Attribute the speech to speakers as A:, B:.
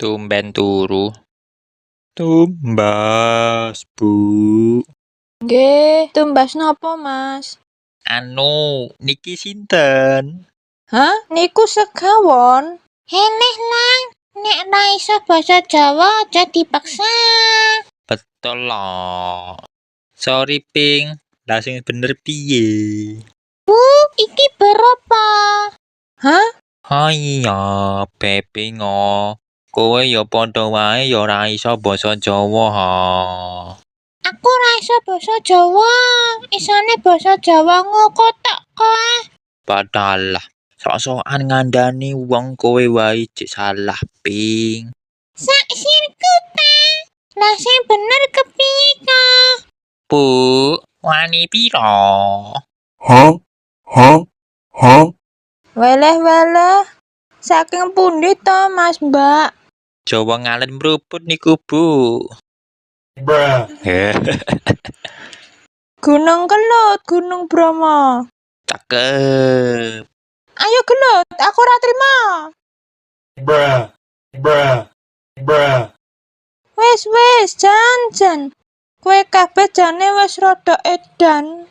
A: Tumben turu. Tumbas, Bu.
B: Nggih, tumbas napa, Mas?
A: Niki sinten?
B: Hah? Niku segawon?
C: Heneh lang, nek ra iso basa Jawa aja dipaksa.
A: Betul loh. Sorry, Ping. Lah sing bener piye?
C: Bu, iki berapa?
B: Hah?
A: Iya, Beping oh. Kowe ya padha wae ya ora iso basa Jawa ha.
C: Aku ra iso basa Jawa. Isane basa Jawa ngokotok kok.
A: Padahal lah, sok-sokan ngandani wong kowe wae cek salah, Ping.
C: Sak sirku ta. Lah sing bener kepiye ta?
A: Bu, wani piro?
B: Weleh-weleh. Saking pundi to, Mas, Mbak?
A: Jawa ngalen mruput niku, Bu.
B: Gunung Kelut, Gunung Bromo.
A: Cakep.
B: Ayo gelut, aku ora trima. Wis, jan. Kowe kabeh jane wis rada edan.